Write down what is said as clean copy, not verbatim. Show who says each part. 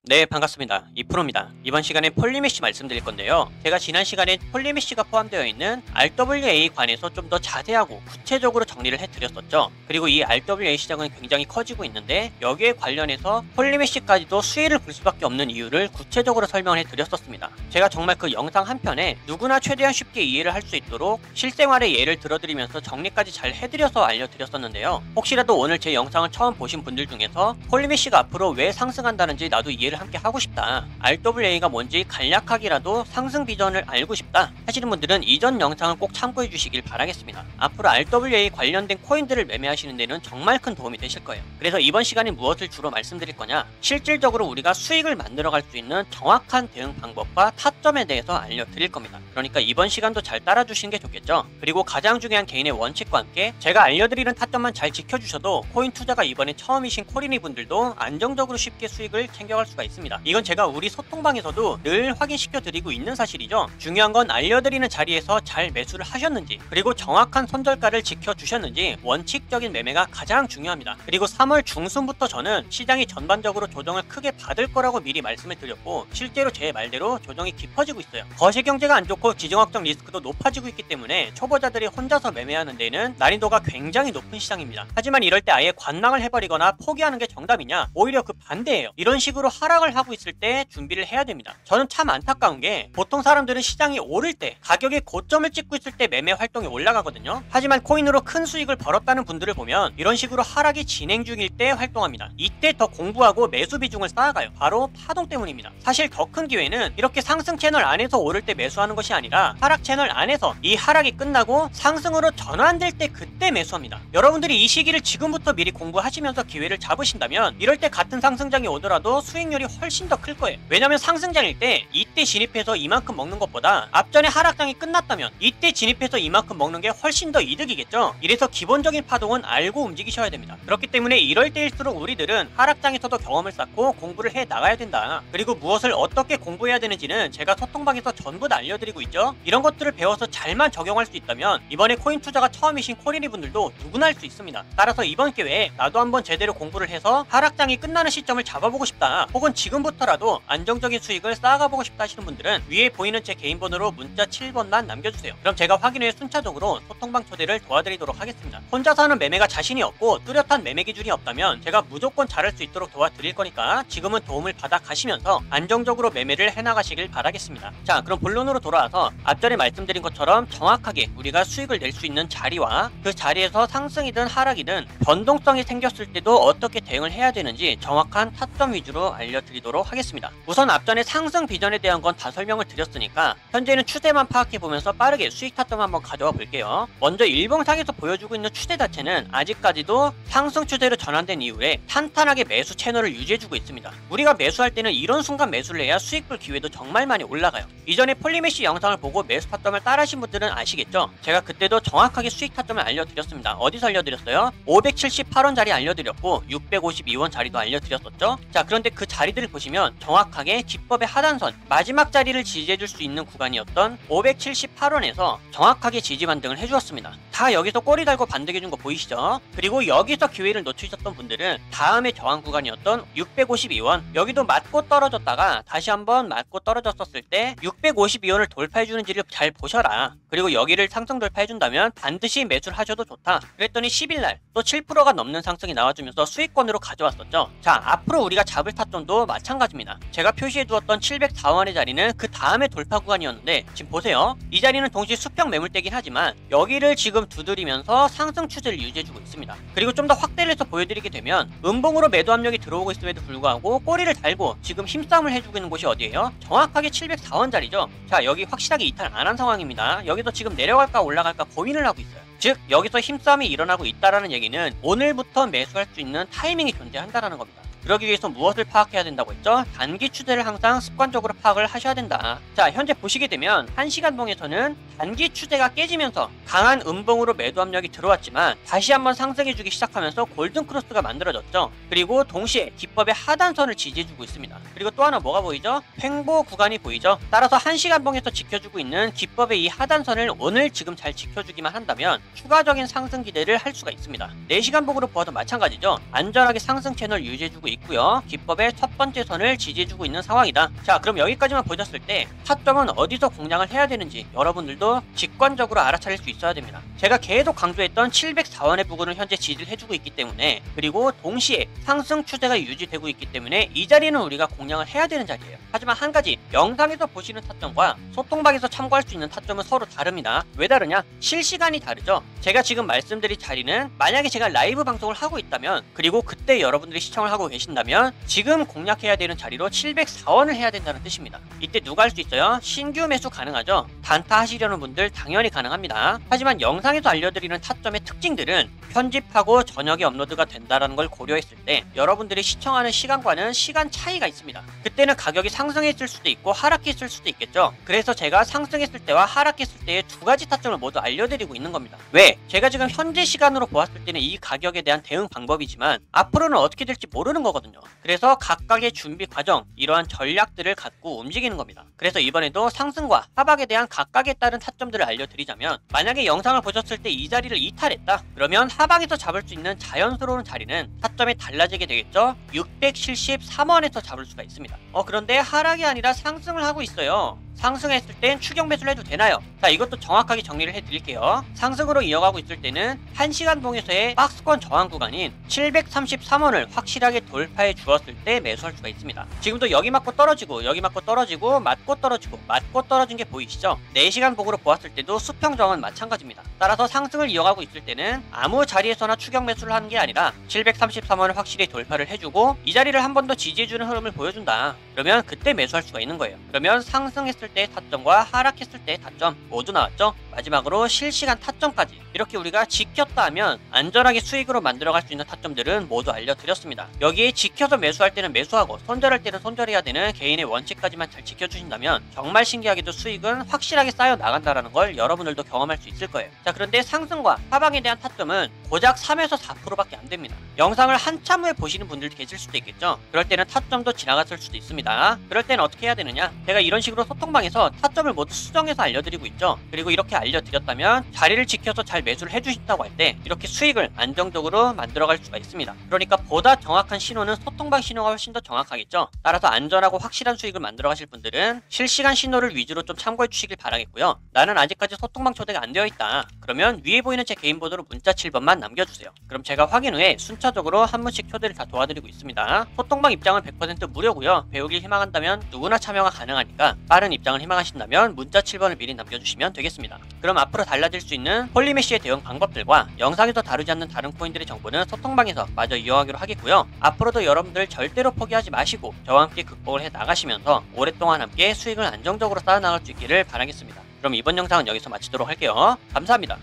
Speaker 1: 네, 반갑습니다. 이프로입니다. 이번 시간에 폴리메쉬 말씀드릴 건데요. 제가 지난 시간에 폴리메쉬가 포함되어 있는 RWA 관해서 좀 더 자세하고 구체적으로 정리를 해드렸었죠. 그리고 이 RWA 시장은 굉장히 커지고 있는데 여기에 관련해서 폴리메쉬까지도 수혜를 볼 수밖에 없는 이유를 구체적으로 설명을 해드렸었습니다. 제가 정말 그 영상 한 편에 누구나 최대한 쉽게 이해를 할 수 있도록 실생활의 예를 들어드리면서 정리까지 잘 해드려서 알려드렸었는데요. 혹시라도 오늘 제 영상을 처음 보신 분들 중에서 폴리메쉬가 앞으로 왜 상승한다는지 나도 이해를 함께 하고 싶다, RWA가 뭔지 간략하게라도 상승 비전을 알고 싶다 하시는 분들은 이전 영상을 꼭 참고해 주시길 바라겠습니다. 앞으로 RWA 관련된 코인들을 매매하시는 데는 정말 큰 도움이 되실 거예요. 그래서 이번 시간에 무엇을 주로 말씀드릴 거냐, 실질적으로 우리가 수익을 만들어갈 수 있는 정확한 대응 방법과 타점에 대해서 알려드릴 겁니다. 그러니까 이번 시간도 잘 따라주시는 게 좋겠죠. 그리고 가장 중요한 개인의 원칙과 함께 제가 알려드리는 타점만 잘 지켜주셔도 코인 투자가 이번에 처음이신 코리니 분들도 안정적으로 쉽게 수익을 챙겨갈 수가 있습니다. 이건 제가 우리 소통방에서도 늘 확인시켜 드리고 있는 사실이죠. 중요한 건 알려드리는 자리에서 잘 매수를 하셨는지, 그리고 정확한 손절가를 지켜주셨는지, 원칙적인 매매가 가장 중요합니다. 그리고 3월 중순부터 저는 시장이 전반적으로 조정을 크게 받을 거라고 미리 말씀을 드렸고, 실제로 제 말대로 조정이 깊어지고 있어요. 거시경제가 안 좋고 지정학적 리스크도 높아지고 있기 때문에 초보자들이 혼자서 매매하는 데는 난이도가 굉장히 높은 시장입니다. 하지만 이럴 때 아예 관망을 해버리거나 포기하는 게 정답이냐? 오히려 그 반대예요. 이런 식으로 하락을 하고 있을 때 준비를 해야 됩니다. 저는 참 안타까운 게, 보통 사람들은 시장이 오를 때, 가격의 고점을 찍고 있을 때 매매 활동이 올라가거든요. 하지만 코인으로 큰 수익을 벌었다는 분들을 보면 이런 식으로 하락이 진행 중일 때 활동합니다. 이때 더 공부하고 매수 비중을 쌓아가요. 바로 파동 때문입니다. 사실 더 큰 기회는 이렇게 상승 채널 안에서 오를 때 매수하는 것이 아니라 하락 채널 안에서 이 하락이 끝나고 상승으로 전환될 때 그때 매수합니다. 여러분들이 이 시기를 지금부터 미리 공부하시면서 기회를 잡으신다면 이럴 때 같은 상승장이 오더라도 수익률이 훨씬 더 클 거예요. 왜냐면 상승장일 때 이때 진입해서 이만큼 먹는 것보다 앞전에 하락장이 끝났다면 이때 진입해서 이만큼 먹는 게 훨씬 더 이득이겠죠. 이래서 기본적인 파동은 알고 움직이셔야 됩니다. 그렇기 때문에 이럴 때일수록 우리들은 하락장에서도 경험을 쌓고 공부를 해 나가야 된다. 그리고 무엇을 어떻게 공부해야 되는지는 제가 소통방에서 전부 다 알려드리고 있죠. 이런 것들을 배워서 잘만 적용할 수 있다면 이번에 코인 투자가 처음이신 코리니 분들도 누구나 할 수 있습니다. 따라서 이번 기회에 나도 한번 제대로 공부를 해서 하락장이 끝나는 시점을 잡아보고 싶다, 혹은 지금부터라도 안정적인 수익을 쌓아가보고 싶다 하시는 분들은 위에 보이는 제 개인 번호로 문자 7번만 남겨주세요. 그럼 제가 확인 후에 순차적으로 소통방 초대를 도와드리도록 하겠습니다. 혼자서 하는 매매가 자신이 없고 뚜렷한 매매 기준이 없다면 제가 무조건 잘할 수 있도록 도와드릴 거니까 지금은 도움을 받아 가시면서 안정적으로 매매를 해나가시길 바라겠습니다. 자, 그럼 본론으로 돌아와서 앞전에 말씀드린 것처럼 정확하게 우리가 수익을 낼 수 있는 자리와 그 자리에서 상승이든 하락이든 변동성이 생겼을 때도 어떻게 대응을 해야 되는지 정확한 타점 위주로 알려드리도록 하겠습니다. 우선 앞전에 상승 비전에 대한 건 다 설명을 드렸으니까 현재는 추세만 파악해보면서 빠르게 수익 타점 한번 가져와 볼게요. 먼저 일봉상에서 보여주고 있는 추세 자체는 아직까지도 상승 추세로 전환된 이후에 탄탄하게 매수 채널을 유지해주고 있습니다. 우리가 매수할 때는 이런 순간 매수를 해야 수익 볼 기회도 정말 많이 올라가요. 이전에 폴리메쉬 영상을 보고 매수 타점을 따라하신 분들은 아시겠죠? 제가 그때도 정확하게 수익 타점을 알려드렸습니다. 어디서 알려드렸어요? 578원 자리 알려드렸고 652원 자리도 알려드렸었죠? 자, 그런데 그 자리들을 보시면 정확하게 기법의 하단선 마지막 자리를 지지해줄 수 있는 구간이었던 578원에서 정확하게 지지 반등을 해주었습니다. 다 여기서 꼬리 달고 반등해준 거 보이시죠? 그리고 여기서 기회를 놓치셨던 분들은 다음에 저항 구간이었던 652원, 여기도 맞고 떨어졌다가 다시 한번 맞고 떨어졌었을 때 652원을 돌파해주는지를 잘 보셔라. 그리고 여기를 상승 돌파해준다면 반드시 매수를 하셔도 좋다. 그랬더니 10일날 또 7%가 넘는 상승이 나와주면서 수익권으로 가져왔었죠. 자, 앞으로 우리가 잡을 타점도 마찬가지입니다. 제가 표시해두었던 704원의 자리는 그 다음에 돌파 구간이었는데 지금 보세요. 이 자리는 동시에 수평 매물대긴 하지만 여기를 지금 두드리면서 상승 추세를 유지해주고 있습니다. 그리고 좀 더 확대를 해서 보여드리게 되면 음봉으로 매도 압력이 들어오고 있음에도 불구하고 꼬리를 달고 지금 힘싸움을 해주고 있는 곳이 어디예요? 정확하게 704원 자리죠. 자, 여기 확실하게 이탈 안 한 상황입니다. 여기서 지금 내려갈까 올라갈까 고민을 하고 있어요. 즉 여기서 힘싸움이 일어나고 있다라는 얘기는 오늘부터 매수할 수 있는 타이밍이 존재한다라는 겁니다. 그러기 위해서 무엇을 파악해야 된다고 했죠? 단기 추세를 항상 습관적으로 파악을 하셔야 된다. 자, 현재 보시게 되면 1시간봉에서는 단기 추세가 깨지면서 강한 음봉으로 매도 압력이 들어왔지만 다시 한번 상승해주기 시작하면서 골든크로스가 만들어졌죠. 그리고 동시에 기법의 하단선을 지지해주고 있습니다. 그리고 또 하나 뭐가 보이죠? 횡보 구간이 보이죠? 따라서 1시간봉에서 지켜주고 있는 기법의 이 하단선을 오늘 지금 잘 지켜주기만 한다면 추가적인 상승 기대를 할 수가 있습니다. 4시간봉으로 보아도 마찬가지죠. 안전하게 상승 채널 유지해주고 있고요. 기법의 첫 번째 선을 지지해주고 있는 상황이다. 자, 그럼 여기까지만 보셨을 때 타점은 어디서 공략을 해야 되는지 여러분들도 직관적으로 알아차릴 수 있어야 됩니다. 제가 계속 강조했던 704원의 부근을 현재 지지를 해주고 있기 때문에, 그리고 동시에 상승 추세가 유지되고 있기 때문에 이 자리는 우리가 공략을 해야 되는 자리예요. 하지만 한 가지, 영상에서 보시는 타점과 소통방에서 참고할 수 있는 타점은 서로 다릅니다. 왜 다르냐? 실시간이 다르죠. 제가 지금 말씀드린 자리는 만약에 제가 라이브 방송을 하고 있다면, 그리고 그때 여러분들이 시청을 하고 계신다면 지금 공략해야 되는 자리로 704원을 해야 된다는 뜻입니다. 이때 누가 할 수 있어요? 신규 매수 가능하죠. 단타 하시려는 분들 당연히 가능합니다. 하지만 영상에서 알려드리는 타점의 특징들은 편집하고 저녁에 업로드가 된다는 걸 고려했을 때 여러분들이 시청하는 시간과는 시간 차이가 있습니다. 그때는 가격이 상승했을 수도 있고 하락했을 수도 있겠죠. 그래서 제가 상승했을 때와 하락했을 때의 두 가지 타점을 모두 알려드리고 있는 겁니다. 왜? 제가 지금 현재 시간으로 보았을 때는 이 가격에 대한 대응 방법이지만 앞으로는 어떻게 될지 모르는 거거든요. 그래서 각각의 준비 과정, 이러한 전략들을 갖고 움직이는 겁니다. 그래서 이번에도 상승과 하박에 대한 각각에 따른 타점들을 알려드리자면, 만약에 영상을 보셨을 때 이 자리를 이탈했다, 그러면 하방에서 잡을 수 있는 자연스러운 자리는 타점이 달라지게 되겠죠. 673원에서 잡을 수가 있습니다. 그런데 하락이 아니라 상승을 하고 있어요. 상승했을 땐 추격 매수를 해도 되나요? 자, 이것도 정확하게 정리를 해드릴게요. 상승으로 이어가고 있을 때는 1시간 봉에서의 박스권 저항 구간인 733원을 확실하게 돌파해 주었을 때 매수할 수가 있습니다. 지금도 여기 맞고 떨어지고 여기 맞고 떨어지고 맞고 떨어지고 맞고 떨어진 게 보이시죠? 4시간 봉으로 보았을 때도 수평 저항은 마찬가지입니다. 따라서 상승을 이어가고 있을 때는 아무 자리에서나 추격 매수를 하는 게 아니라 733원을 확실히 돌파를 해주고 이 자리를 한 번 더 지지해주는 흐름을 보여준다. 그러면 그때 매수할 수가 있는 거예요. 그러면 상승했을 때의 타점과 하락했을 때의 타점 모두 나왔죠. 마지막으로 실시간 타점까지 이렇게 우리가 지켰다 하면 안전하게 수익으로 만들어갈 수 있는 타점들은 모두 알려드렸습니다. 여기에 지켜서 매수할 때는 매수하고 손절할 때는 손절해야 되는 개인의 원칙까지만 잘 지켜주신다면 정말 신기하게도 수익은 확실하게 쌓여 나간다는 걸 여러분들도 경험할 수 있을 거예요. 자, 그런데 상승과 하방에 대한 타점은 고작 3에서 4%밖에 안 됩니다. 영상을 한참 후에 보시는 분들도 계실 수도 있겠죠. 그럴 때는 타점도 지나갔을 수도 있습니다. 그럴 때는 어떻게 해야 되느냐? 제가 이런 식으로 소통방에서 타점을 모두 수정해서 알려드리고 있죠. 그리고 이렇게 알려드렸다면 자리를 지켜서 잘 매수를 해주신다고 할 때 이렇게 수익을 안정적으로 만들어갈 수가 있습니다. 그러니까 보다 정확한 신호는 소통방 신호가 훨씬 더 정확하겠죠. 따라서 안전하고 확실한 수익을 만들어가실 분들은 실시간 신호를 위주로 좀 참고해 주시길 바라겠고요. 나는 아직까지 소통방 초대가 안 되어 있다, 그러면 위에 보이는 제 개인 번호로 문자 7번만 남겨주세요. 그럼 제가 확인 후에 순차적으로 한 분씩 초대를 다 도와드리고 있습니다. 소통방 입장은 100% 무료고요. 배우길 희망한다면 누구나 참여가 가능하니까 빠른 입장을 희망하신다면 문자 7번을 미리 남겨주시면 되겠습니다. 그럼 앞으로 달라질 수 있는 폴리메시의 대응 방법들과 영상에서 다루지 않는 다른 코인들의 정보는 소통방에서 마저 이어가기로 하겠고요. 앞으로도 여러분들 절대로 포기하지 마시고 저와 함께 극복을 해 나가시면서 오랫동안 함께 수익을 안정적으로 쌓아나갈 수 있기를 바라겠습니다. 그럼 이번 영상은 여기서 마치도록 할게요. 감사합니다.